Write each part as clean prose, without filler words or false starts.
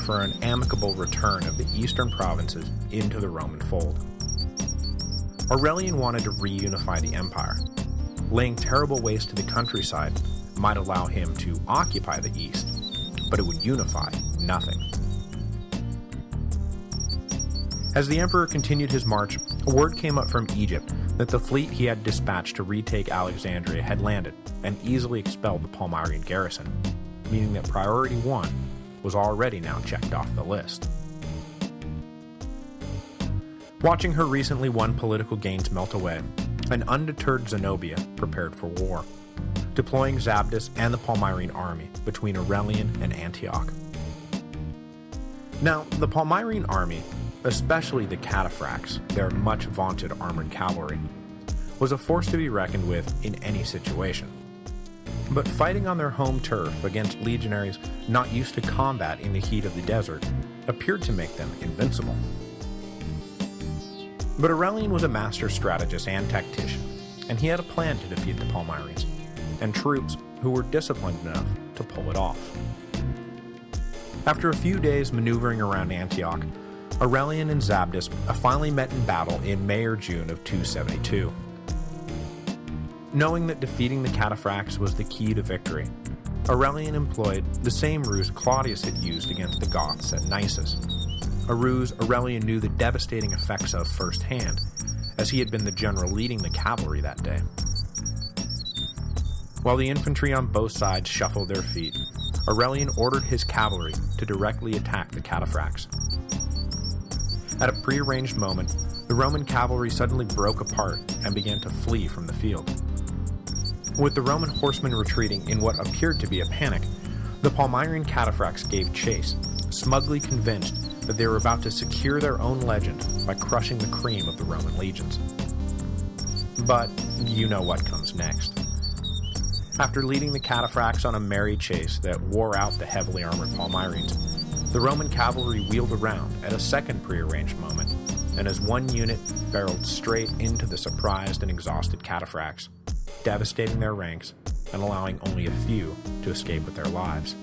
for an amicable return of the eastern provinces into the Roman fold. Aurelian wanted to reunify the empire. Laying terrible waste to the countryside might allow him to occupy the east, but it would unify nothing. As the emperor continued his march, word came up from Egypt that the fleet he had dispatched to retake Alexandria had landed and easily expelled the Palmyrene garrison, meaning that Priority 1 was already now checked off the list. Watching her recently won political gains melt away, an undeterred Zenobia prepared for war, deploying Zabdis and the Palmyrene army between Aurelian and Antioch. Now, the Palmyrene army, especially the cataphracts, their much vaunted armored cavalry, was a force to be reckoned with in any situation. But fighting on their home turf against legionaries not used to combat in the heat of the desert appeared to make them invincible. But Aurelian was a master strategist and tactician, and he had a plan to defeat the Palmyrenes, and troops who were disciplined enough to pull it off. After a few days maneuvering around Antioch, Aurelian and Zabdis finally met in battle in May or June of 272. Knowing that defeating the cataphracts was the key to victory, Aurelian employed the same ruse Claudius had used against the Goths at Nisus, a ruse Aurelian knew the devastating effects of firsthand, as he had been the general leading the cavalry that day. While the infantry on both sides shuffled their feet, Aurelian ordered his cavalry to directly attack the cataphracts. At a prearranged moment, the Roman cavalry suddenly broke apart and began to flee from the field. With the Roman horsemen retreating in what appeared to be a panic, the Palmyrene cataphracts gave chase, smugly convinced that they were about to secure their own legend by crushing the cream of the Roman legions. But you know what comes next. After leading the cataphracts on a merry chase that wore out the heavily armored Palmyrenes, the Roman cavalry wheeled around at a second prearranged moment, and as one unit barreled straight into the surprised and exhausted cataphracts, devastating their ranks and allowing only a few to escape with their lives.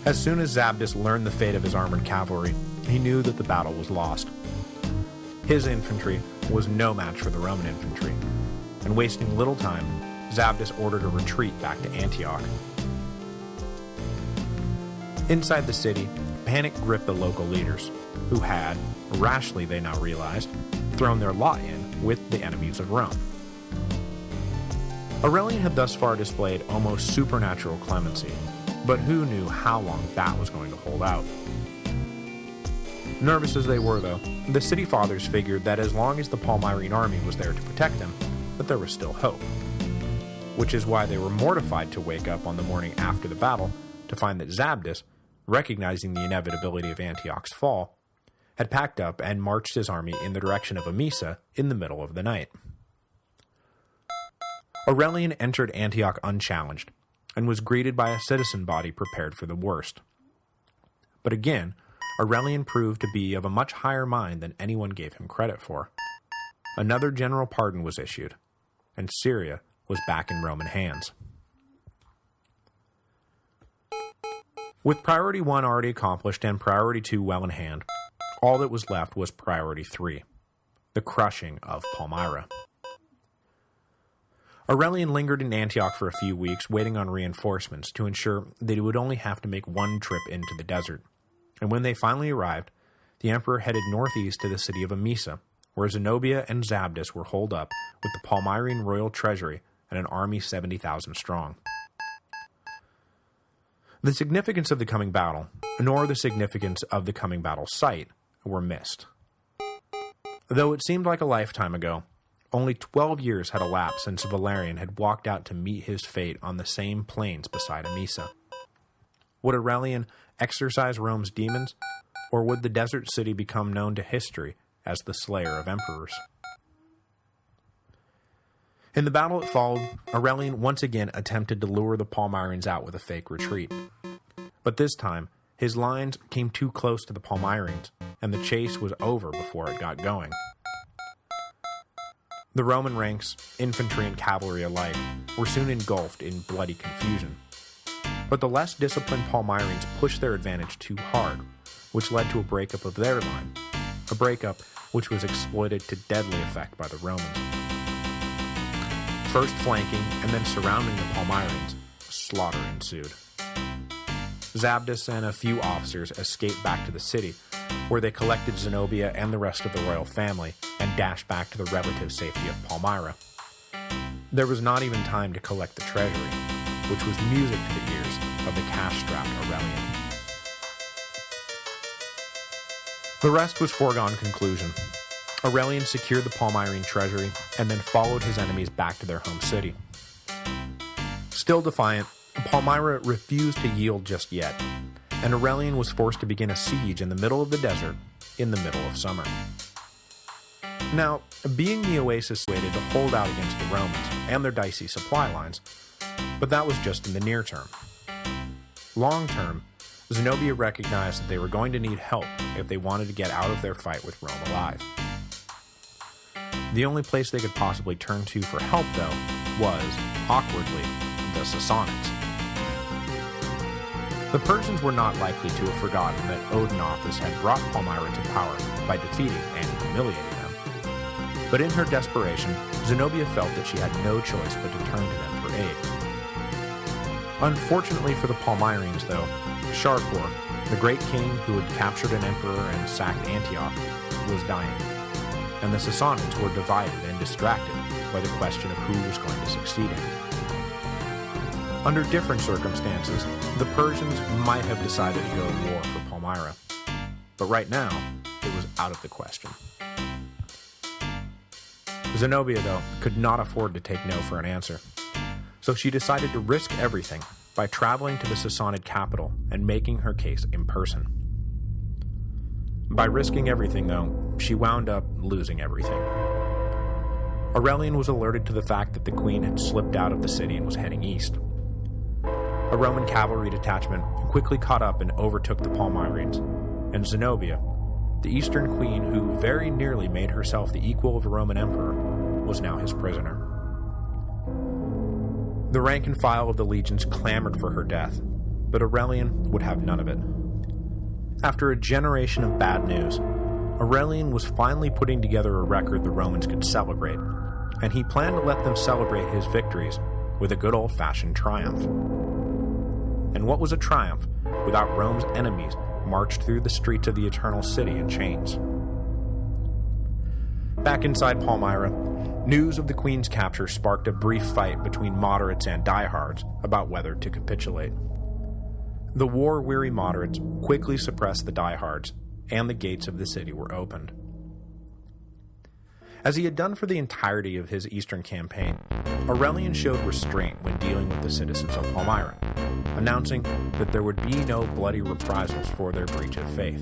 As soon as Zabdis learned the fate of his armored cavalry, he knew that the battle was lost. His infantry was no match for the Roman infantry, and wasting little time, Zabdis ordered a retreat back to Antioch. Inside the city, panic gripped the local leaders, who had, rashly they now realized, thrown their lot in with the enemies of Rome. Aurelian had thus far displayed almost supernatural clemency, but who knew how long that was going to hold out? Nervous as they were, though, the city fathers figured that as long as the Palmyrene army was there to protect them, that there was still hope. Which is why they were mortified to wake up on the morning after the battle to find that Zabdis, recognizing the inevitability of Antioch's fall, had packed up and marched his army in the direction of Emesa in the middle of the night. Aurelian entered Antioch unchallenged, and was greeted by a citizen body prepared for the worst. But again, Aurelian proved to be of a much higher mind than anyone gave him credit for. Another general pardon was issued, and Syria was back in Roman hands. With Priority 1 already accomplished and Priority 2 well in hand, all that was left was Priority 3, the crushing of Palmyra. Aurelian lingered in Antioch for a few weeks, waiting on reinforcements to ensure that he would only have to make one trip into the desert, and when they finally arrived, the emperor headed northeast to the city of Emesa, where Zenobia and Zabdis were holed up with the Palmyrene royal treasury and an army 70,000 strong. The significance of the coming battle, nor the significance of the coming battle site, were missed. Though it seemed like a lifetime ago, only 12 years had elapsed since Valerian had walked out to meet his fate on the same plains beside Emesa. Would Aurelian exorcise Rome's demons, or would the desert city become known to history as the slayer of emperors? In the battle that followed, Aurelian once again attempted to lure the Palmyrenes out with a fake retreat. But this time, his lines came too close to the Palmyrenes, and the chase was over before it got going. The Roman ranks, infantry and cavalry alike, were soon engulfed in bloody confusion. But the less disciplined Palmyrines pushed their advantage too hard, which led to a breakup of their line, a breakup which was exploited to deadly effect by the Romans. First flanking and then surrounding the Palmyrines, slaughter ensued. Zabdas and a few officers escaped back to the city, where they collected Zenobia and the rest of the royal family and dashed back to the relative safety of Palmyra. There was not even time to collect the treasury, which was music to the ears of the cash-strapped Aurelian. The rest was foregone conclusion. Aurelian secured the Palmyrene treasury and then followed his enemies back to their home city. Still defiant, Palmyra refused to yield just yet, and Aurelian was forced to begin a siege in the middle of the desert in the middle of summer. Now, being the oasis waited to hold out against the Romans and their dicey supply lines, but that was just in the near term. Long term, Zenobia recognized that they were going to need help if they wanted to get out of their fight with Rome alive. The only place they could possibly turn to for help, though, was, awkwardly, the Sassanids. The Persians were not likely to have forgotten that Odenathus had brought Palmyra to power by defeating and humiliating them. But in her desperation, Zenobia felt that she had no choice but to turn to them for aid. Unfortunately for the Palmyrines, though, Shapur, the great king who had captured an emperor and sacked Antioch, was dying, and the Sassanids were divided and distracted by the question of who was going to succeed him. Under different circumstances, the Persians might have decided to go to war for Palmyra, but right now, it was out of the question. Zenobia, though, could not afford to take no for an answer, so she decided to risk everything by traveling to the Sassanid capital and making her case in person. By risking everything, though, she wound up losing everything. Aurelian was alerted to the fact that the queen had slipped out of the city and was heading east. A Roman cavalry detachment quickly caught up and overtook the Palmyrines, and Zenobia, the eastern queen who very nearly made herself the equal of a Roman emperor, was now his prisoner. The rank and file of the legions clamored for her death, but Aurelian would have none of it. After a generation of bad news, Aurelian was finally putting together a record the Romans could celebrate, and he planned to let them celebrate his victories with a good old-fashioned triumph. And what was a triumph without Rome's enemies marched through the streets of the Eternal City in chains? Back inside Palmyra, news of the Queen's capture sparked a brief fight between moderates and diehards about whether to capitulate. The war-weary moderates quickly suppressed the diehards, and the gates of the city were opened. As he had done for the entirety of his eastern campaign, Aurelian showed restraint when dealing with the citizens of Palmyra, announcing that there would be no bloody reprisals for their breach of faith.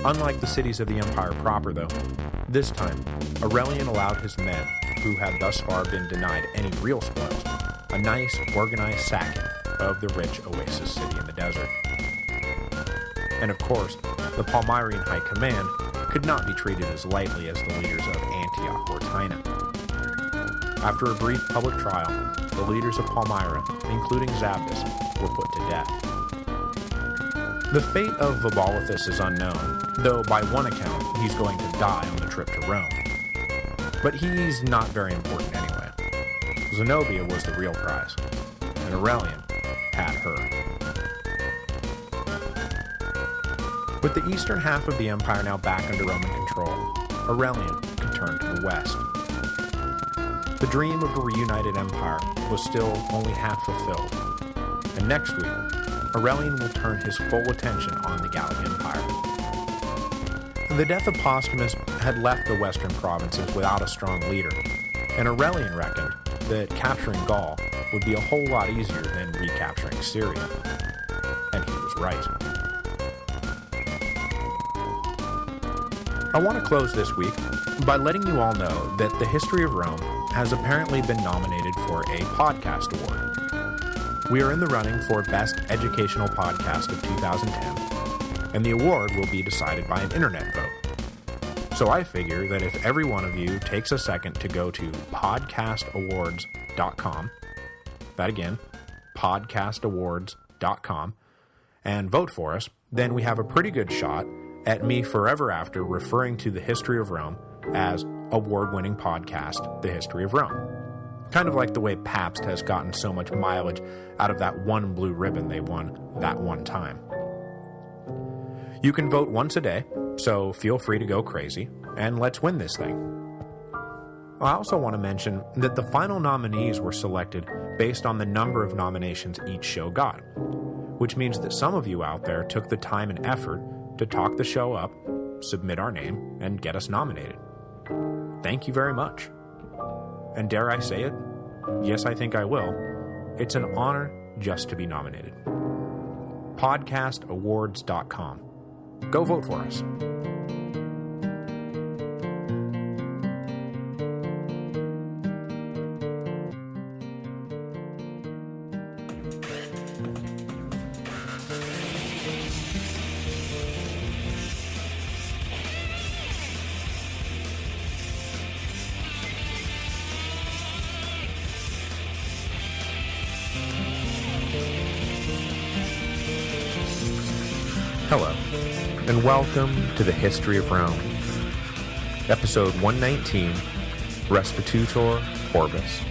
Unlike the cities of the empire proper, though, this time, Aurelian allowed his men, who had thus far been denied any real spoils, a nice, organized sacking of the rich oasis city in the desert. And of course, the Palmyrene High Command could not be treated as lightly as the leaders of Antioch or Tyana. After a brief public trial, the leaders of Palmyra, including Zabdas, were put to death. The fate of Vabalithus is unknown, though by one account he's going to die on the trip to Rome. But he's not very important anyway. Zenobia was the real prize, and Aurelian had her. With the eastern half of the empire now back under Roman control, Aurelian could turn to the west. The dream of a reunited empire was still only half fulfilled, and next week, Aurelian will turn his full attention on the Gallic Empire. The death of Postumus had left the western provinces without a strong leader, and Aurelian reckoned that capturing Gaul would be a whole lot easier than recapturing Syria. And he was right. I want to close this week by letting you all know that The History of Rome has apparently been nominated for a podcast award. We are in the running for Best Educational Podcast of 2010, and the award will be decided by an internet vote. So I figure that if every one of you takes a second to go to podcastawards.com, that again, podcastawards.com and vote for us, then we have a pretty good shot at me forever after referring to the history of Rome as award-winning podcast, The History of Rome. Kind of like the way Pabst has gotten so much mileage out of that one blue ribbon they won that one time. You can vote once a day, so feel free to go crazy, and let's win this thing. I also want to mention that the final nominees were selected based on the number of nominations each show got, which means that some of you out there took the time and effort to talk the show up, submit our name, and get us nominated. Thank you very much. And dare I say it? Yes, I think I will. It's an honor just to be nominated. podcastawards.com. Go vote for us. Hello, and welcome to the History of Rome, episode 119, Restitutor Orbis.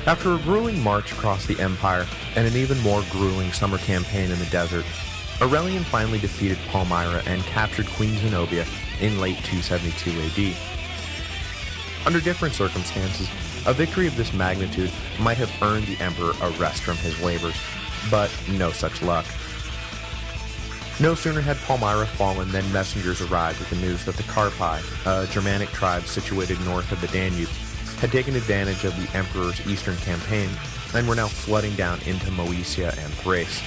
After a grueling march across the empire and an even more grueling summer campaign in the desert, Aurelian finally defeated Palmyra and captured Queen Zenobia in late 272 AD. Under different circumstances, a victory of this magnitude might have earned the emperor a rest from his labors, but no such luck. No sooner had Palmyra fallen than messengers arrived with the news that the Carpi, a Germanic tribe situated north of the Danube, had taken advantage of the emperor's eastern campaign and were now flooding down into Moesia and Thrace.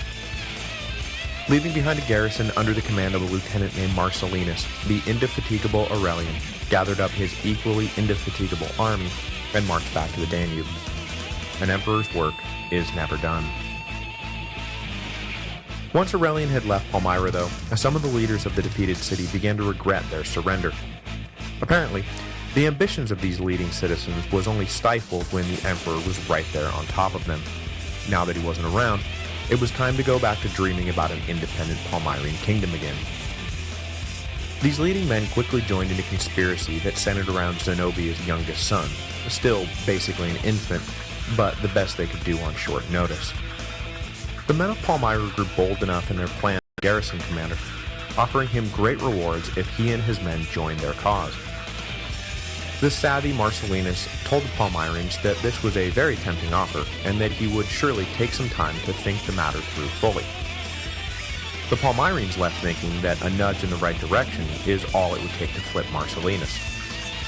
Leaving behind a garrison under the command of a lieutenant named Marcellinus, the indefatigable Aurelian gathered up his equally indefatigable army and marched back to the Danube. An emperor's work is never done. Once Aurelian had left Palmyra, though, some of the leaders of the defeated city began to regret their surrender. Apparently, the ambitions of these leading citizens was only stifled when the emperor was right there on top of them. Now that he wasn't around, it was time to go back to dreaming about an independent Palmyrene kingdom again. These leading men quickly joined in a conspiracy that centered around Zenobia's youngest son, still basically an infant, but the best they could do on short notice. The men of Palmyra grew bold enough in their plan to the garrison commander, offering him great rewards if he and his men joined their cause. The savvy Marcellinus told the Palmyrines that this was a very tempting offer, and that he would surely take some time to think the matter through fully. The Palmyrines left thinking that a nudge in the right direction is all it would take to flip Marcellinus.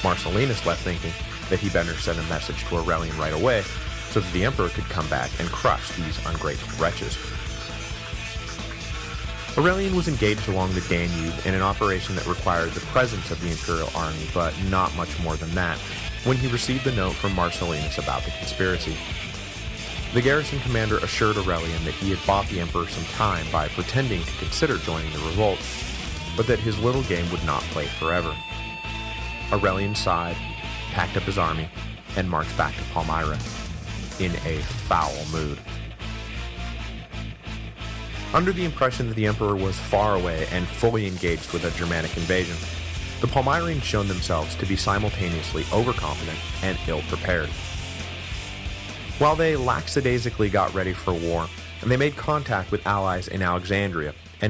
Marcellinus left thinking that he better send a message to Aurelian right away, so that the emperor could come back and crush these ungrateful wretches. Aurelian was engaged along the Danube in an operation that required the presence of the imperial army, but not much more than that, when he received a note from Marcellinus about the conspiracy. The garrison commander assured Aurelian that he had bought the emperor some time by pretending to consider joining the revolt, but that his little game would not play forever. Aurelian sighed, packed up his army, and marched back to Palmyra, in a foul mood. Under the impression that the emperor was far away and fully engaged with a Germanic invasion, the Palmyrines shown themselves to be simultaneously overconfident and ill-prepared. While they lackadaisically got ready for war, they made contact with allies in Alexandria and